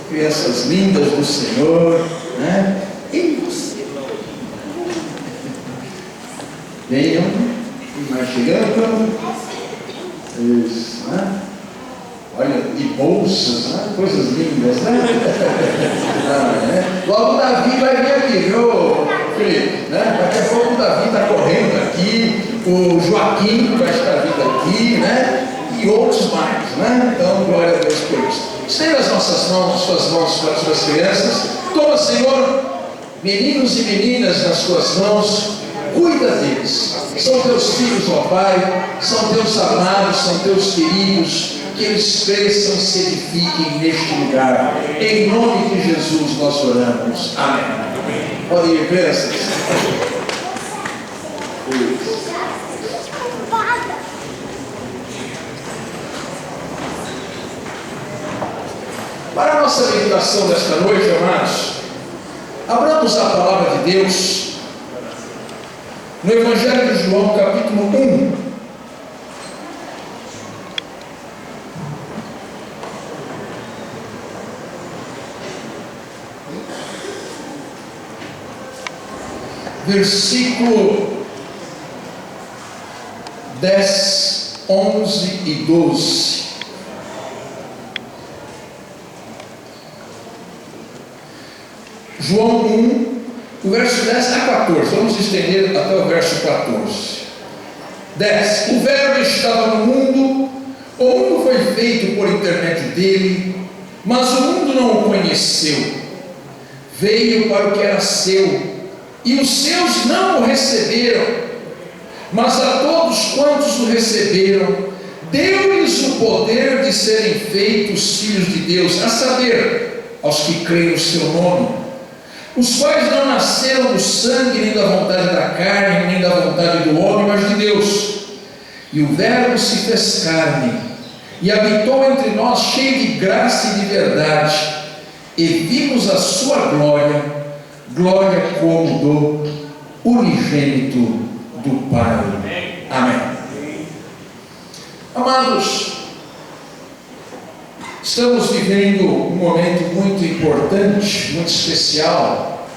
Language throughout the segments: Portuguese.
crianças lindas do Senhor, né? E venham, mais chegando, isso, né? Olha, e bolsas, né? Coisas lindas, né? Logo o Davi vai vir aqui, viu, Felipe? Né? Daqui a pouco o Davi está correndo aqui, o Joaquim vai estar vindo aqui, né? E outros mais, né? Então, glória a Deus por isso. Estenda as nossas mãos, as suas mãos para as suas crianças. Toma, Senhor, meninos e meninas nas suas mãos, cuida deles. São teus filhos, ó Pai, são teus amados, são teus queridos. Que eles cresçam e se edifiquem neste lugar. Em nome de Jesus nós oramos. Amém. Podem ir, crianças. Para a nossa meditação desta noite, amados, abramos a palavra de Deus no Evangelho de João, capítulo 1. Versículo 10, 11 e 12. João 1, do verso 10 a 14. Vamos estender até o verso 14. 10. O Verbo estava no mundo, o mundo foi feito por intermédio dele, mas o mundo não o conheceu. Veio para o que era seu, e os seus não o receberam, mas a todos quantos o receberam, deu-lhes o poder de serem feitos filhos de Deus, a saber, aos que creem no seu nome, os quais não nasceram do sangue, nem da vontade da carne, nem da vontade do homem, mas de Deus. E o Verbo se fez carne, e habitou entre nós, cheio de graça e de verdade, e vimos a sua glória, glória como do unigênito do Pai. Amém. Amados, estamos vivendo um momento muito importante, muito especial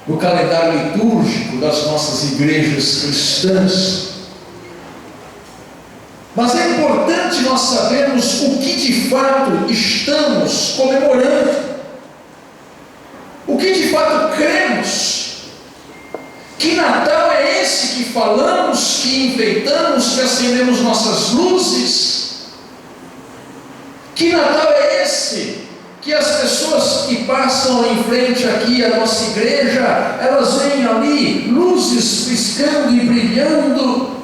no calendário litúrgico das nossas igrejas cristãs. Mas é importante nós sabermos o que de fato estamos comemorando. O que de fato cremos? Que Natal é esse que falamos, que enfeitamos, que acendemos nossas luzes? Que Natal é esse que as pessoas que passam em frente aqui à nossa igreja, elas veem ali luzes piscando e brilhando?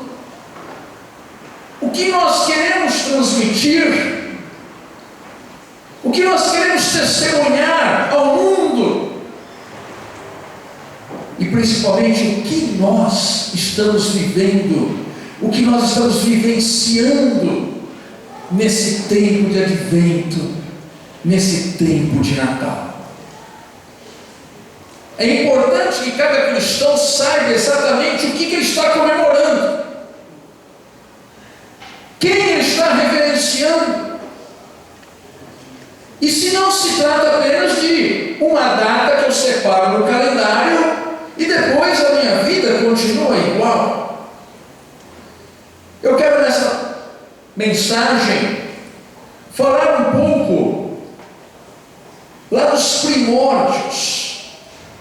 O que nós queremos transmitir? O que nós queremos testemunhar ao mundo? E principalmente o que nós estamos vivendo, o que nós estamos vivenciando nesse tempo de advento, nesse tempo de Natal. É importante que cada cristão saiba exatamente o que ele está comemorando, quem ele está reverenciando. E se não se trata apenas de uma data que eu separo no calendário e depois a minha vida continua igual. Eu quero nessa mensagem falar um pouco lá dos primórdios,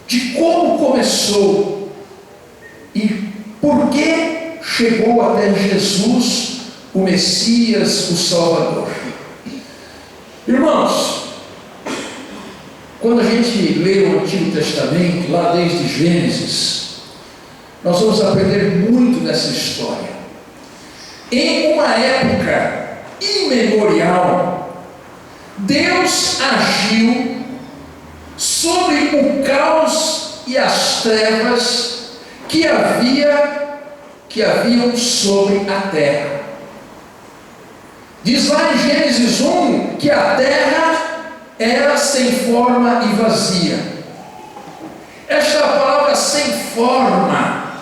de como começou e por que chegou até Jesus, o Messias, o Salvador. Irmãos, quando a gente lê o Antigo Testamento, lá desde Gênesis, nós vamos aprender muito dessa história. Em uma época imemorial, Deus agiu sobre o caos e as trevas que haviam sobre a terra. Diz lá em Gênesis 1 que a terra era sem forma e vazia. Esta palavra sem forma,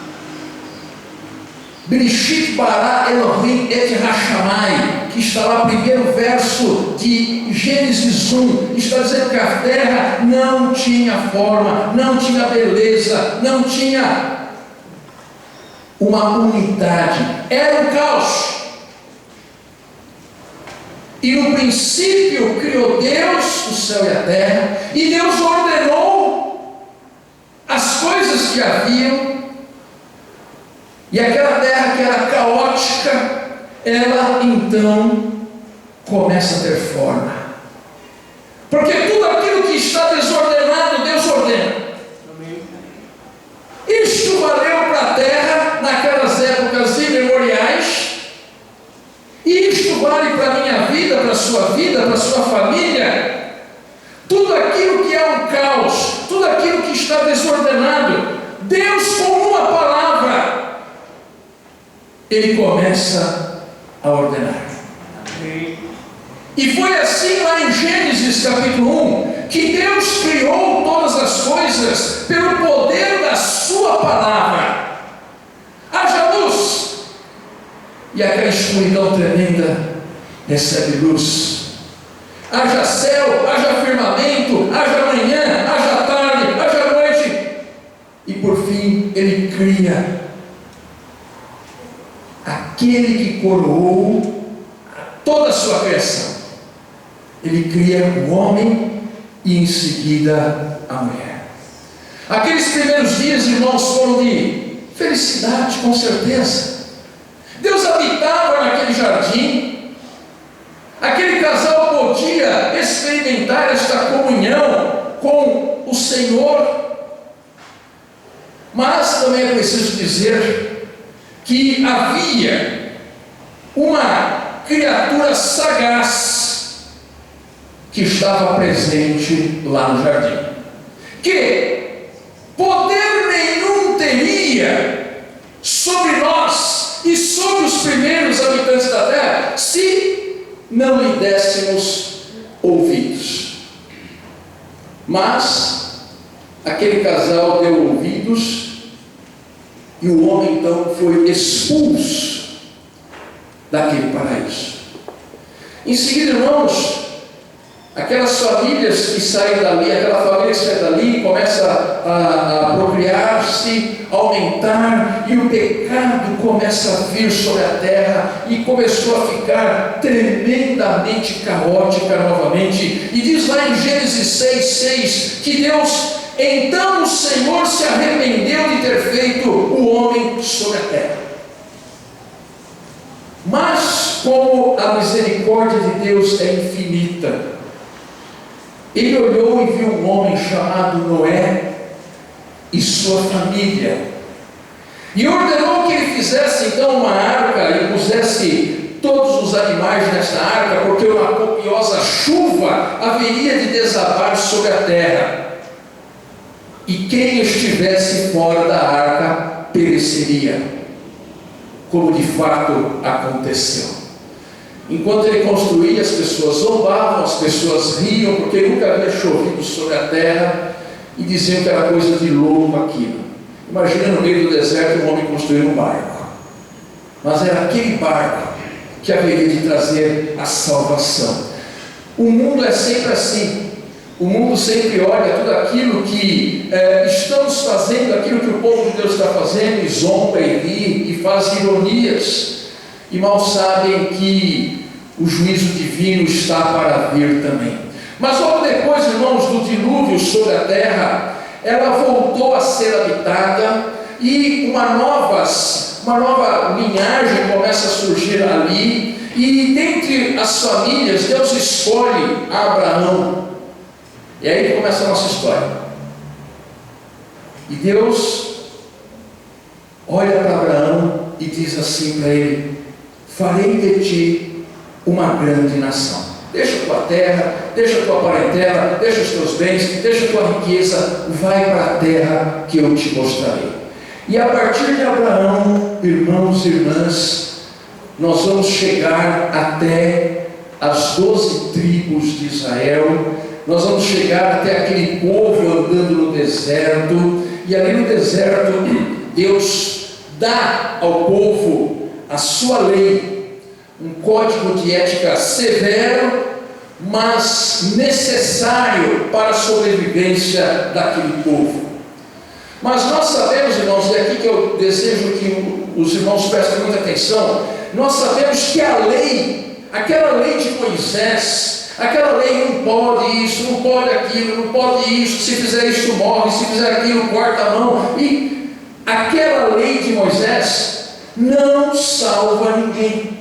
Bereshit bara Elohim et Hashamai, que está lá, primeiro verso de Gênesis 1, está dizendo que a terra não tinha forma, não tinha beleza, não tinha uma unidade, era um caos. E no princípio criou Deus o céu e a terra, e Deus ordenou as coisas que haviam, e aquela terra que era caótica, ela então começa a ter forma. Porque tudo aquilo que está desordenado, Deus ordena. Isto valeu para a terra naquelas épocas imemoriais, e isto vale para a minha vida, para a sua vida, para a sua família. Tudo aquilo que é um caos, tudo aquilo que está desordenado, Deus com uma palavra, Ele começa a ordenar. E foi assim lá em Gênesis capítulo 1, que Deus criou todas as coisas pelo poder da sua palavra. Haja luz, e aquela escuridão tremenda recebe luz. Haja céu, haja firmamento, haja manhã, haja tarde, haja noite, e por fim Ele cria aquele que coroou toda a sua criação. Ele cria o homem e em seguida a mulher. Aqueles primeiros dias, irmãos, foram de felicidade, com certeza. Deus habitava naquele jardim. Aquele casal podia experimentar esta comunhão com o Senhor. Mas também é preciso dizer que havia uma criatura sagaz que estava presente lá no jardim, que poder nenhum teria sobre nós e sobre os primeiros habitantes da terra, se não lhe dessemos ouvidos. Mas aquele casal deu ouvidos, e o homem então foi expulso daquele paraíso. Em seguida, irmãos, aquelas famílias que saem dali, aquela família que sai dali, começa a procriar-se, aumentar, e o pecado começa a vir sobre a terra, e começou a ficar tremendamente caótica novamente. E diz lá em Gênesis 6:6 que Deus, então o Senhor se arrependeu de ter feito o homem sobre a terra. Mas como a misericórdia de Deus é infinita, Ele olhou e viu um homem chamado Noé e sua família, e ordenou que ele fizesse então uma arca e pusesse todos os animais nesta arca, porque uma copiosa chuva haveria de desabar sobre a terra, e quem estivesse fora da arca pereceria, como de fato aconteceu. Enquanto ele construía, as pessoas zombavam, as pessoas riam, porque nunca havia chovido sobre a terra, e diziam que era coisa de louco aquilo. Imagina no meio do deserto um homem construindo um barco. Mas era aquele barco que haveria de trazer a salvação. O mundo é sempre assim. O mundo sempre olha tudo aquilo que estamos fazendo, aquilo que o povo de Deus está fazendo, e zomba e ri, e faz ironias, e mal sabem que o juízo divino está para vir também. Mas logo depois, irmãos, do dilúvio sobre a terra, ela voltou a ser habitada, e uma nova linhagem começa a surgir ali, e dentre as famílias, Deus escolhe Abraão. E aí começa a nossa história. E Deus olha para Abraão e diz assim para ele: farei de ti uma grande nação. Deixa a tua terra, deixa a tua parentela, deixa os teus bens, deixa a tua riqueza, vai para a terra que eu te mostrarei. E a partir de Abraão, irmãos e irmãs, nós vamos chegar até as 12 tribos de Israel. Nós vamos chegar até aquele povo andando no deserto, e ali no deserto Deus dá ao povo a sua lei, um código de ética severo, mas necessário para a sobrevivência daquele povo. Mas nós sabemos, irmãos, e aqui que eu desejo que os irmãos prestem muita atenção, nós sabemos que a lei, aquela lei de Moisés, aquela lei não pode isso, não pode aquilo, não pode isso, se fizer isso morre, se fizer aquilo corta a mão, e aquela lei de Moisés não salva ninguém.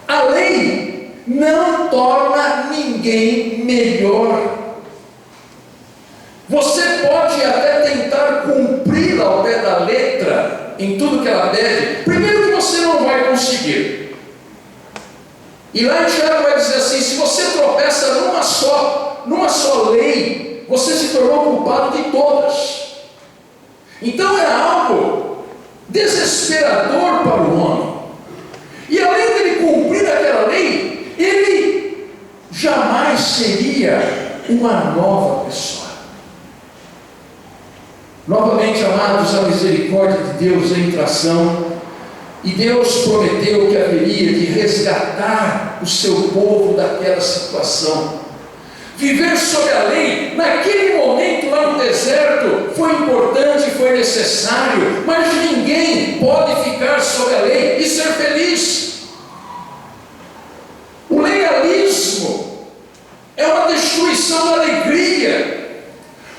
A lei não torna ninguém melhor. Você pode até tentar cumprir ao pé da letra em tudo que ela pede. Primeiro que você não vai conseguir. E lá em Tiago vai dizer assim: se você tropeça numa só lei, você se tornou culpado de todas. Então era algo desesperador para o homem. E além dele cumprir aquela lei, ele jamais seria uma nova pessoa. Novamente, amados, a misericórdia de Deus entra em ação, e Deus prometeu que haveria de resgatar o seu povo daquela situação. Viver sob a lei, naquele momento lá no deserto, foi importante, foi necessário, mas ninguém pode ficar sob a lei e ser feliz. O legalismo é uma destruição da alegria.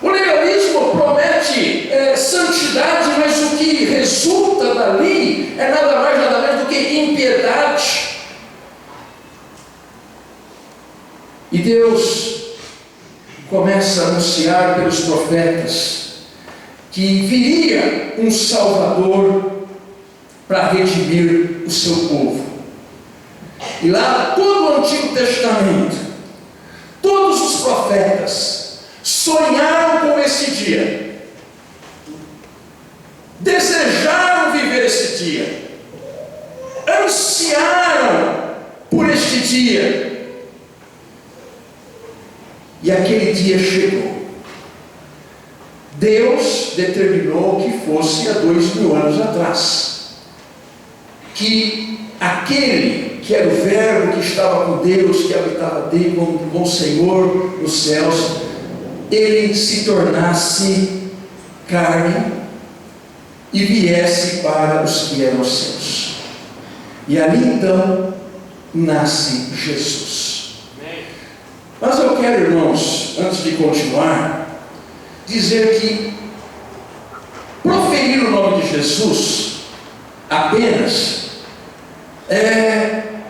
O legalismo promete santidade, mas o que resulta dali é nada mais nada menos do que impiedade. E Deus começa a anunciar pelos profetas que viria um Salvador para redimir o seu povo. E lá todo o Antigo Testamento, todos os profetas sonharam com esse dia, desejaram viver esse dia, ansiaram por este dia, e aquele dia chegou. Deus determinou que fosse há 2000 anos atrás, que aquele que era o Verbo, que estava com Deus, que habitava dele com o Senhor nos céus, ele se tornasse carne e viesse para os que eram seus. E ali então nasce Jesus. Mas eu quero, irmãos, antes de continuar, dizer que proferir o nome de Jesus apenas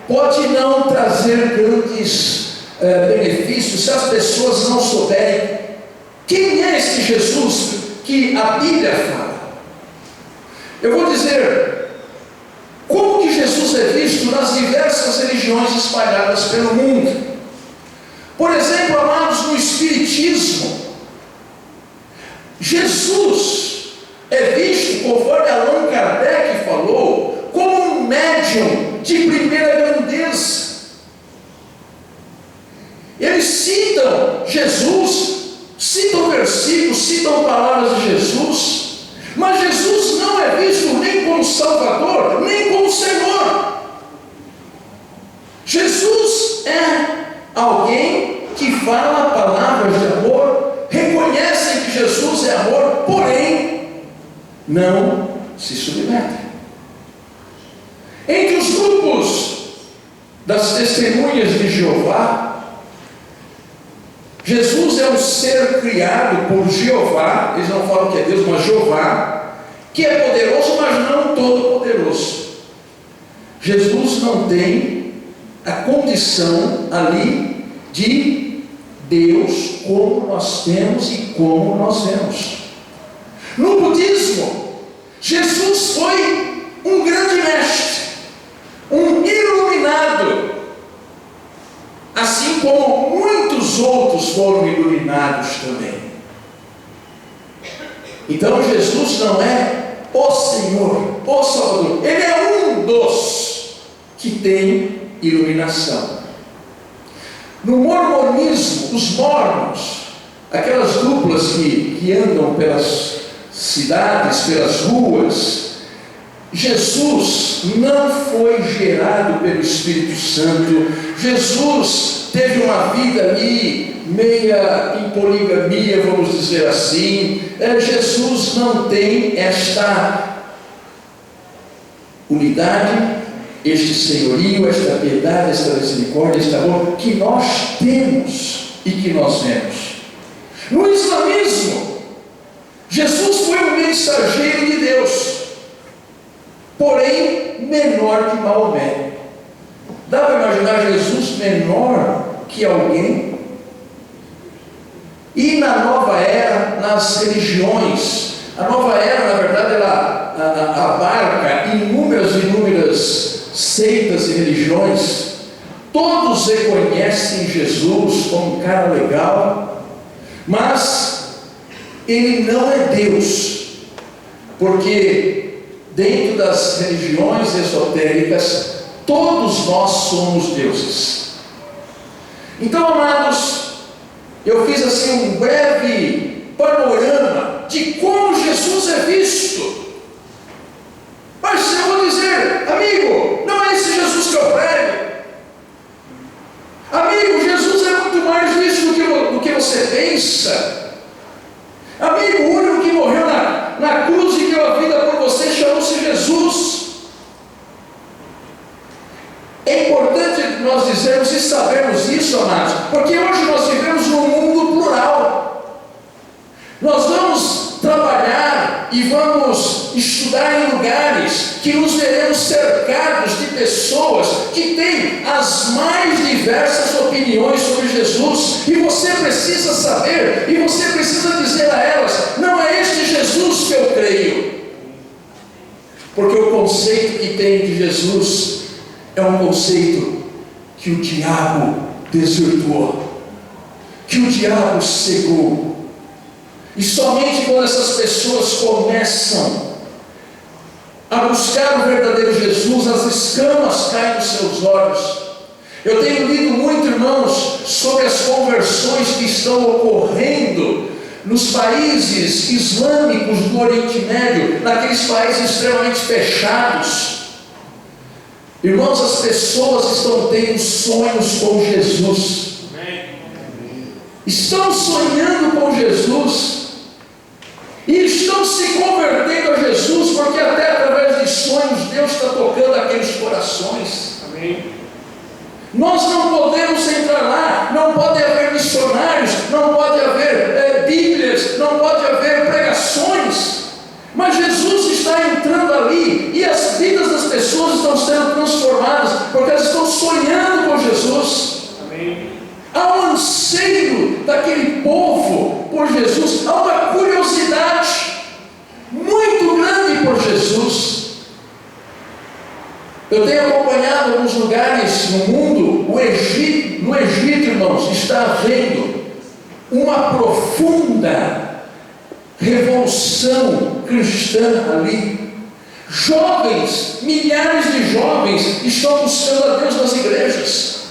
pode não trazer grandes benefícios se as pessoas não souberem quem é esse Jesus que a Bíblia fala. Eu vou dizer como que Jesus é visto nas diversas religiões espalhadas pelo mundo. Por exemplo, amados, no Espiritismo, Jesus é visto, conforme Allan Kardec falou, como um médium de primeira grandeza. Eles citam Jesus, citam versículos, citam palavras de Jesus, mas Jesus não é visto nem como Salvador, nem como Senhor. Jesus é alguém que fala palavras de amor, reconhecem que Jesus é amor, porém não se submetem. Entre os grupos das testemunhas de Jeová, Jesus é um ser criado por Jeová, eles não falam que é Deus, mas Jeová, que é poderoso, mas não todo poderoso. Jesus não tem a condição ali de Deus como nós temos e como nós vemos. No budismo, Jesus foi um grande mestre, um iluminado, assim como muitos outros foram iluminados também. Então Jesus não é o Senhor, o Salvador, Ele é um dos que tem iluminação. No mormonismo, os mormons, aquelas duplas que andam pelas cidades, pelas ruas, Jesus não foi gerado pelo Espírito Santo. Jesus teve uma vida ali meia em poligamia, vamos dizer assim. Jesus não tem esta unidade, este senhorio, esta piedade, esta misericórdia, este amor que nós temos e que nós vemos. No islamismo, Jesus foi um mensageiro de Deus, porém menor que Maomé. Dá para imaginar Jesus menor que alguém? E na nova era, nas religiões, a nova era, na verdade, ela abarca inúmeras seitas e religiões. Todos reconhecem Jesus como um cara legal, mas ele não é Deus, porque dentro das religiões esotéricas, todos nós somos deuses. Então, amados, eu fiz assim um breve panorama de como Jesus é visto. Mas eu vou dizer, amigo, não é esse Jesus que eu prego. Amigo, Jesus é muito mais disso do que você pensa. Amigo, o único que morreu na cruz e deu a vida por você chamou-se Jesus. É importante nós dizermos e sabermos isso, amados, porque hoje nós vivemos num mundo plural. Nós vamos trabalhar e vamos estudar em lugares que nos veremos cercados de pessoas que têm as mais diversas opiniões sobre Jesus, e você precisa saber, e você precisa dizer a elas: não é este Jesus que eu creio, porque o conceito que tem de Jesus é um conceito que o diabo desvirtuou, que o diabo cegou. E somente quando essas pessoas começam a buscar o verdadeiro Jesus, as escamas caem dos seus olhos. Eu tenho lido muito, irmãos, sobre as conversões que estão ocorrendo nos países islâmicos do Oriente Médio, naqueles países extremamente fechados. Irmãos, as pessoas estão tendo sonhos com Jesus, estão sonhando com Jesus, e estão se convertendo a Jesus, porque até através de sonhos Deus está tocando aqueles corações. Amém. Nós não podemos entrar lá, não pode haver missionários, não pode haver Bíblias, não pode haver pregações, mas Jesus está entrando ali, e as vidas das pessoas estão sendo transformadas, porque elas estão sonhando com Jesus. Amém. Há um anseio daquele povo por Jesus, há uma curiosidade muito grande por Jesus. Eu tenho acompanhado alguns lugares no mundo. No Egito, irmãos, está havendo uma profunda revolução cristã ali. Jovens, milhares de jovens estão buscando a Deus nas igrejas.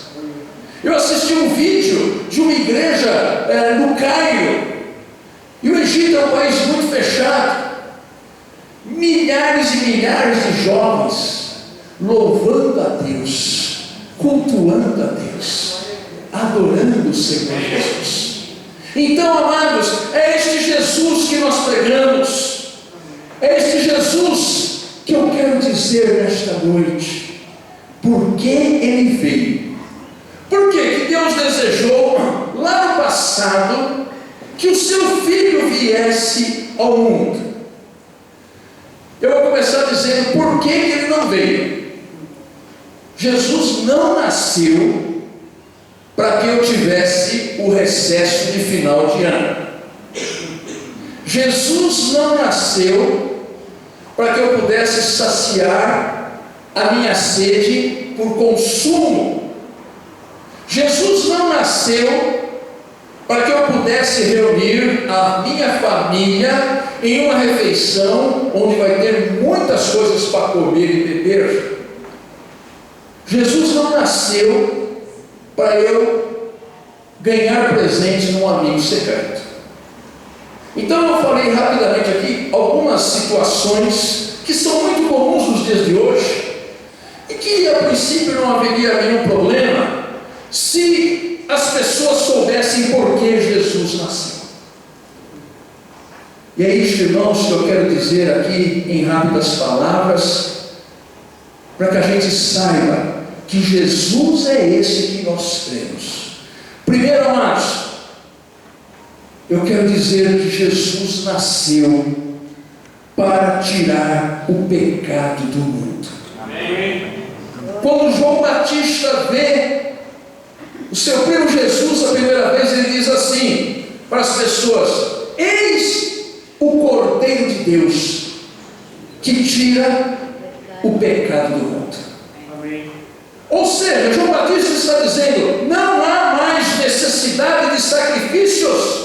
Eu assisti um vídeo de uma igreja no Cairo, e o Egito é um país muito fechado. Milhares e milhares de jovens louvando a Deus, cultuando a Deus, adorando o Senhor Jesus. Então, amados, é este Jesus que nós pregamos, é este Jesus que eu quero dizer nesta noite, porque Ele veio. Por que Deus desejou lá no passado que o seu Filho viesse ao mundo? Eu vou começar dizendo por que Ele não veio. Jesus não nasceu para que eu tivesse o recesso de final de ano. Jesus não nasceu para que eu pudesse saciar a minha sede por consumo. Jesus não nasceu para que eu pudesse reunir a minha família em uma refeição onde vai ter muitas coisas para comer e beber. Jesus não nasceu para eu ganhar presente num amigo secreto. Então eu falei rapidamente aqui algumas situações que são muito comuns nos dias de hoje, e que a princípio não haveria nenhum problema se as pessoas soubessem por que Jesus nasceu. E é isto, irmãos, que eu quero dizer aqui em rápidas palavras, para que a gente saiba que Jesus é esse que nós cremos. Primeiro, amados, eu quero dizer que Jesus nasceu para tirar o pecado do mundo. Amém. Quando João Batista vê o seu primo Jesus a primeira vez, ele diz assim para as pessoas: eis o Cordeiro de Deus que tira o pecado do mundo. Amém. Ou seja, João Batista está dizendo: não há mais necessidade de sacrifícios.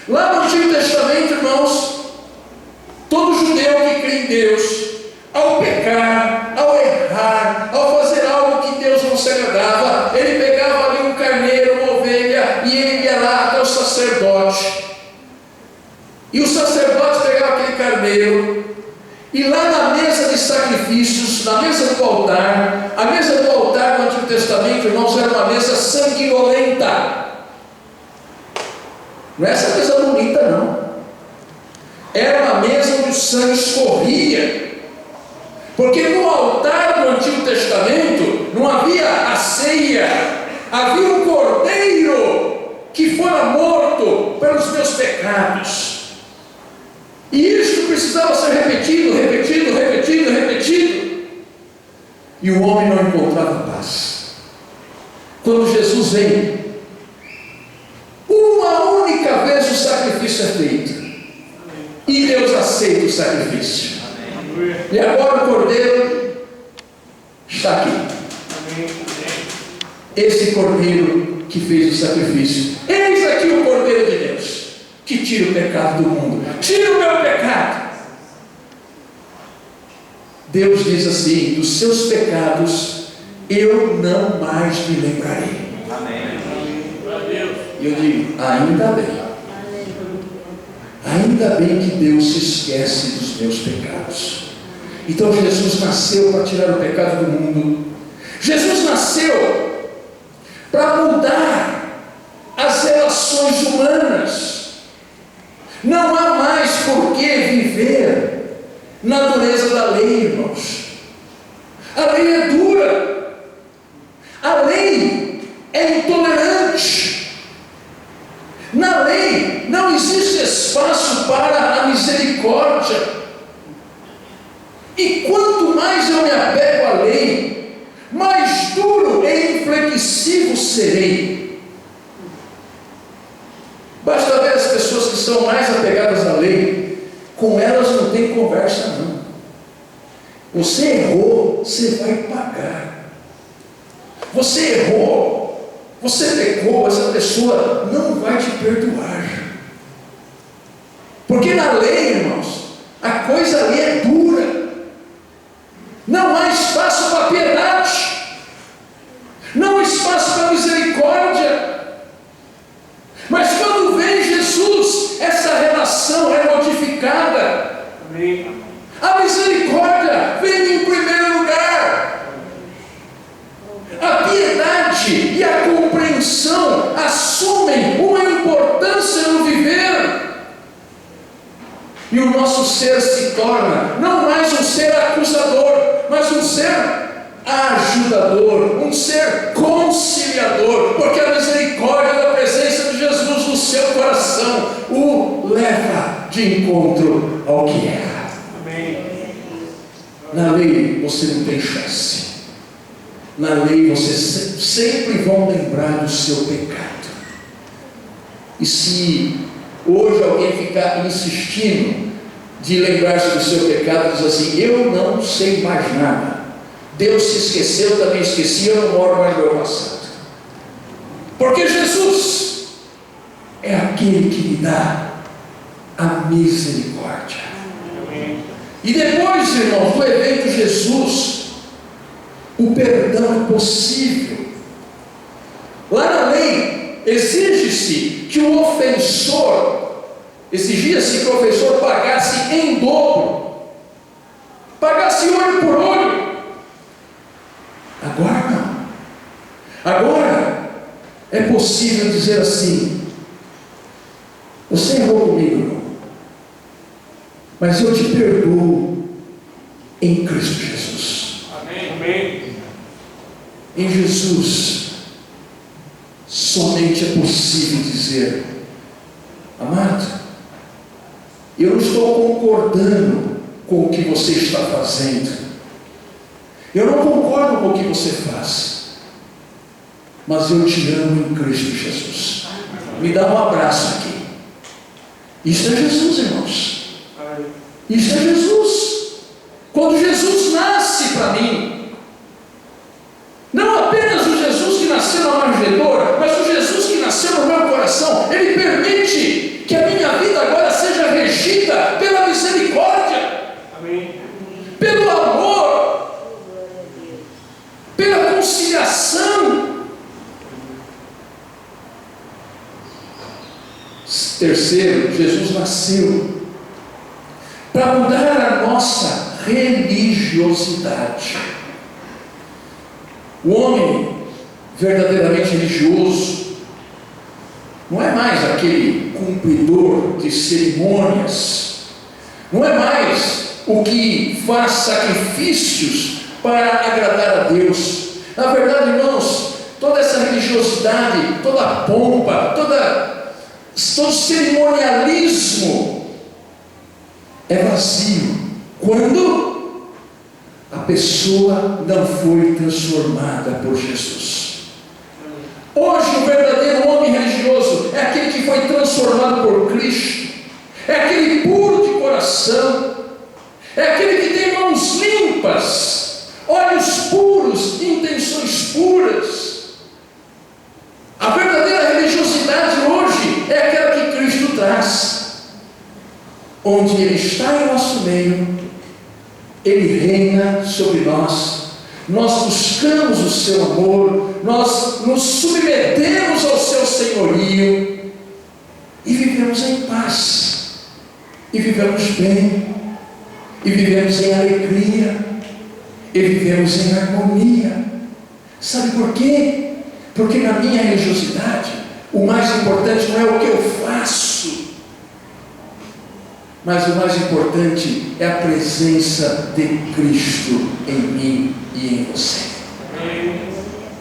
Lá no Antigo Testamento, irmãos, todo judeu que crê em Deus, ao pecar, ao errar, ao fazer algo que Deus não se agradava, ele pegava ali um carneiro, uma ovelha, e ele ia lá até o sacerdote. E o sacerdote pegava aquele carneiro, e lá na mesa de sacrifícios, na mesa do altar, a mesa do altar no Antigo Testamento, irmãos, era uma mesa sanguinolenta. Não é essa mesa bonita, não. Era uma mesa onde o sangue escorria. Porque no altar do Antigo Testamento não havia a ceia, havia um cordeiro que fora morto pelos meus pecados. E isso precisava ser repetido. E o homem não encontrava paz. Quando Jesus vem, uma única vez o sacrifício é feito. E Deus aceita o sacrifício. E agora o cordeiro está aqui. Esse cordeiro que fez o sacrifício. Eis aqui o Cordeiro de Deus, que tira o pecado do mundo. Tira o meu pecado. Deus diz assim: dos seus pecados eu não mais me lembrarei. Amém. E eu digo: ainda bem. Ainda bem que Deus se esquece dos meus pecados. Então Jesus nasceu para tirar o pecado do mundo. Jesus nasceu para mudar as relações humanas. Não há mais por que viver na dureza da lei, irmãos. A lei é dura. A lei é intolerante. Na lei não existe espaço para a misericórdia. E quanto mais eu me apego à lei, mais duro e inflexível serei. Basta ver as pessoas que são mais apegadas à lei, com elas não tem conversa não. Você errou, você vai pagar. Você errou, você pecou, essa pessoa não vai te perdoar. Porque na lei, irmãos, a coisa ali é dura. Não há espaço para piedade. Não há espaço para misericórdia. Mas quando vem Jesus, essa relação é modificada. Amém. A misericórdia vem em primeiro lugar. A piedade e a compreensão assumem uma importância no viver. E o nosso ser se torna não mais um ser acusador, mas um ser ajudador, um ser conciliador, porque a misericórdia da presença de Jesus no seu coração o leva de encontro ao que erra. Amém. Na lei você não tem chance. Na lei vocês sempre vão lembrar do seu pecado. E se hoje alguém ficar insistindo de lembrar-se do seu pecado, diz assim: eu não sei mais nada. Deus se esqueceu, eu também esqueci, eu não moro mais no meu passado. Porque Jesus é aquele que lhe dá a misericórdia. E depois, irmãos, do evento Jesus, o perdão é possível. Lá na lei, exige-se que o ofensor, exigia-se que o ofensor pagasse em dobro. pagasse olho por olho. Agora não. Agora é possível dizer assim: você errou comigo, irmão, mas eu te perdoo em Cristo Jesus. Amém. Amém. Em Jesus somente é possível dizer: amado, eu não estou concordando com o que você está fazendo, eu não concordo com o que você faz, mas eu te amo em Cristo Jesus. Me dá um abraço aqui. Isso é Jesus, irmãos. Isso é Jesus. Quando Jesus nasce para mim, não apenas o Jesus que nasceu na manjedoura, mas o Jesus que nasceu no meu coração, Ele permite que a minha vida agora seja regida pela misericórdia, Amém. pelo amor, pela conciliação. Terceiro, Jesus nasceu para mudar a nossa religiosidade. O homem verdadeiramente religioso não é mais aquele cumpridor de cerimônias, não é mais o que faz sacrifícios para agradar a Deus. Na verdade, irmãos, toda essa religiosidade, toda a pompa, todo cerimonialismo é vazio quando a pessoa não foi transformada por Jesus. Hoje o verdadeiro homem religioso é aquele que foi transformado por Cristo, é aquele puro de coração, é aquele que tem mãos limpas, olhos puros, intenções puras. A verdadeira religiosidade hoje é aquela que Cristo traz, onde Ele está em nosso meio, Ele reina sobre nós, nós buscamos o seu amor, nós nos submetemos ao seu senhorio e vivemos em paz, e vivemos bem, e vivemos em alegria, e vivemos em harmonia. Sabe por quê? Porque na minha religiosidade, o mais importante não é o que eu faço, mas o mais importante é a presença de Cristo em mim e em você.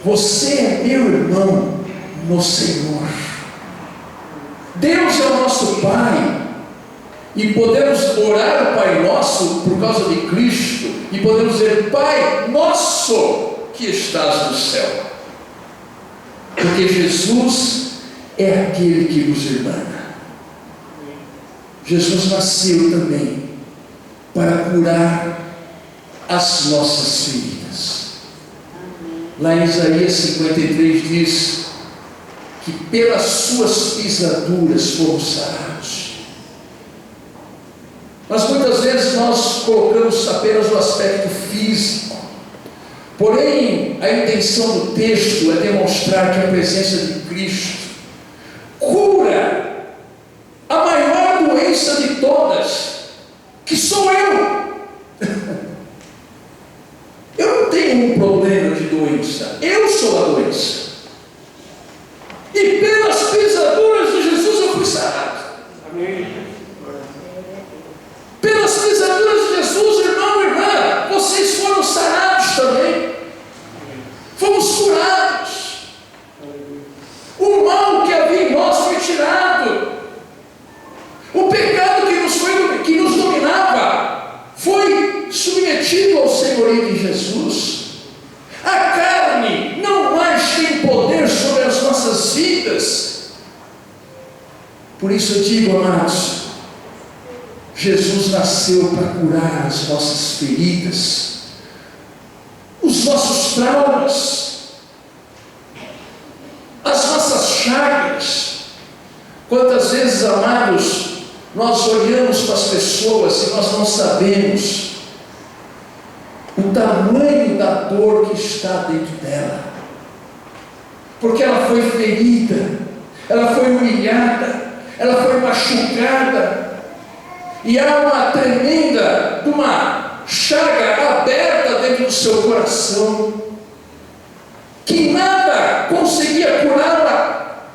Você é meu irmão no Senhor. Deus é o nosso Pai, e podemos orar o Pai Nosso por causa de Cristo, e podemos dizer: Pai Nosso que estás no céu. Porque Jesus é aquele que nos irmana. Jesus nasceu também para curar as nossas feridas. Lá em Isaías 53 diz que pelas suas pisaduras fomos sarados. Mas muitas vezes nós colocamos apenas o aspecto físico. Porém, a intenção do texto é demonstrar que a presença de Cristo cura a maior doença de todas, que sou eu. Eu não tenho um problema de doença, eu sou a doença. E pelas pisaduras de Jesus eu fui sarado. Amém. Pelas pisaduras de Jesus, irmão e irmã, vocês foram sarados também. Fomos curados. O mal que havia em nós foi tirado. O pecado que nos dominava foi submetido ao senhorio de Jesus. A carne não mais tem poder sobre as nossas vidas. Por isso eu digo, amados, Jesus nasceu para curar as nossas feridas, os nossos traumas, as nossas chagas. Quantas vezes, amados, nós olhamos para as pessoas e nós não sabemos o tamanho da dor que está dentro dela, porque ela foi ferida, ela foi humilhada, ela foi machucada, e há uma tremenda chaga aberta dentro do seu coração, que nada conseguia curá-la.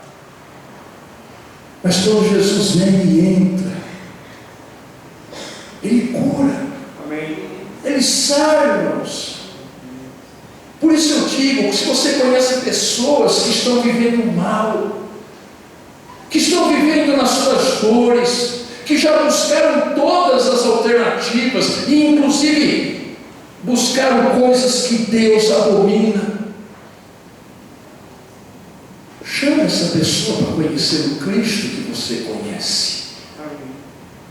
Mas quando Jesus vem e entra, Ele cura. Amém. Ele sai, irmãos. Por isso eu digo, se você conhece pessoas que estão vivendo mal, que estão vivendo nas suas dores, que já buscaram todas as alternativas, e inclusive buscaram coisas que Deus abomina, chama essa pessoa para conhecer o Cristo que você conhece,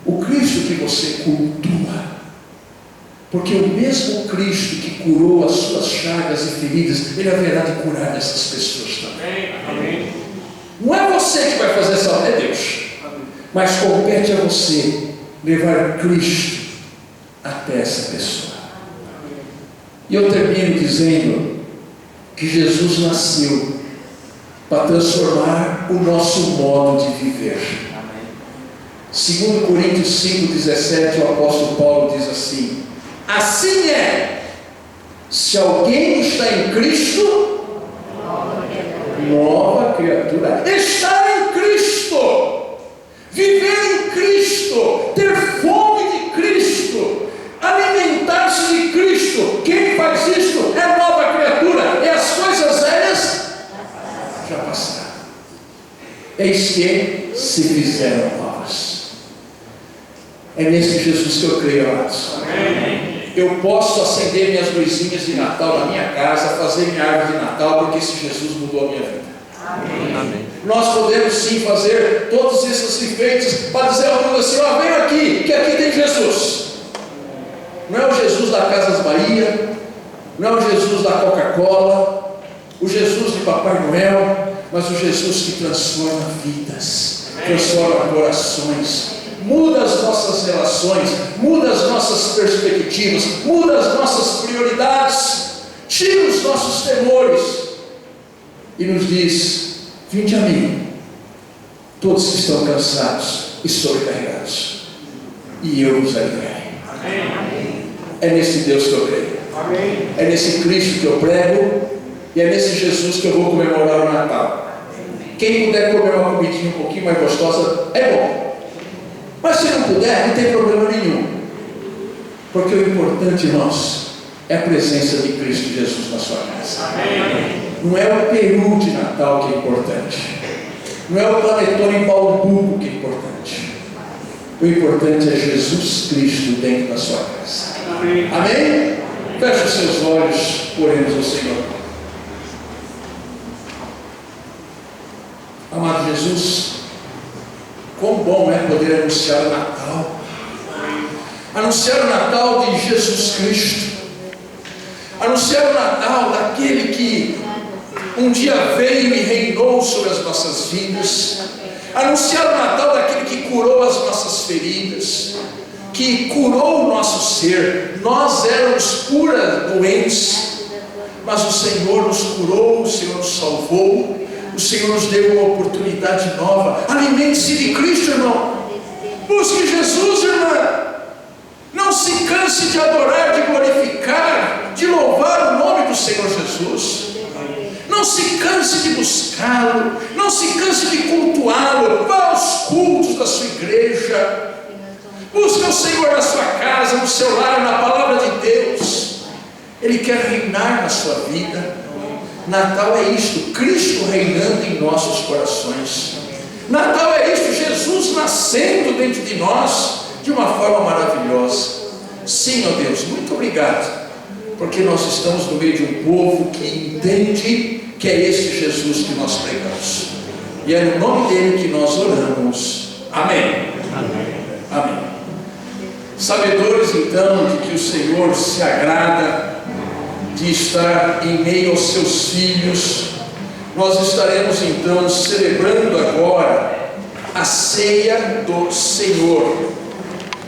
o Cristo que você cultua. Porque o mesmo Cristo que curou as suas chagas e feridas, Ele haverá de curar essas pessoas também. Amém. Não é você que vai fazer essa obra, é Deus. Mas compete a você levar Cristo até essa pessoa. E eu termino dizendo que Jesus nasceu para transformar o nosso modo de viver. 2 Coríntios 5,17, o apóstolo Paulo diz assim: assim é, se alguém está em Cristo, nova criatura. Estar em Cristo, viver em Cristo, ter fome de Cristo, alimentar-se de Cristo. Quem faz isso é nova criatura, e as coisas velhas já passaram, eis que se fizeram novas. É nesse Jesus que eu creio, amados. Eu posso acender minhas luzinhas de Natal na minha casa, fazer minha árvore de Natal, porque esse Jesus mudou a minha vida. Amém. Nós podemos sim fazer todos esses enfeites para dizer ao mundo assim: ó, vem aqui, que aqui tem Jesus. Não é o Jesus da Casas Bahia, não é o Jesus da Coca-Cola, o Jesus de Papai Noel, mas o Jesus que transforma vidas, transforma corações, muda as nossas relações, muda as nossas perspectivas, muda as nossas prioridades, tira os nossos temores e nos diz: vinde a mim, todos que estão cansados e sobrecarregados, e eu vos aliviarei. É nesse Deus que eu creio. É nesse Cristo que eu prego, e é nesse Jesus que eu vou comemorar o Natal. Quem puder comer uma comidinha um pouquinho mais gostosa, é bom. Mas se não puder, não tem problema nenhum. Porque o importante, irmãos, é a presença de Cristo Jesus na sua casa. Não é o peru de Natal que é importante. Não é o panetone em Bauru que é importante. O importante é Jesus Cristo dentro da sua casa. Amém? Feche os seus olhos, oremos ao Senhor. Amado Jesus, quão bom é poder anunciar o Natal. Anunciar o Natal de Jesus Cristo. Anunciar o Natal daquele que um dia veio e reinou sobre as nossas vidas. Anunciar o Natal daquele que curou as nossas feridas, que curou o nosso ser. Nós éramos puras doentes, mas o Senhor nos curou, o Senhor nos salvou, o Senhor nos deu uma oportunidade nova. Alimente-se de Cristo, irmão. Busque Jesus, irmã. Não se canse de adorar, de glorificar, de louvar o nome do Senhor Jesus. Não se canse de buscá-lo, não se canse de cultuá-lo. Vá aos cultos da sua igreja, busque o Senhor na sua casa, no seu lar, na palavra de Deus. Ele quer reinar na sua vida. Natal é isto, Cristo reinando em nossos corações. Natal é isto, Jesus nascendo dentro de nós de uma forma maravilhosa. Sim, ó Deus, muito obrigado, porque nós estamos no meio de um povo que entende que é este Jesus que nós pregamos, e é no nome dele que nós oramos. Amém. Amém. Amém. Sabedores então de que o Senhor se agrada de estar em meio aos seus filhos, nós estaremos então celebrando agora a ceia do Senhor.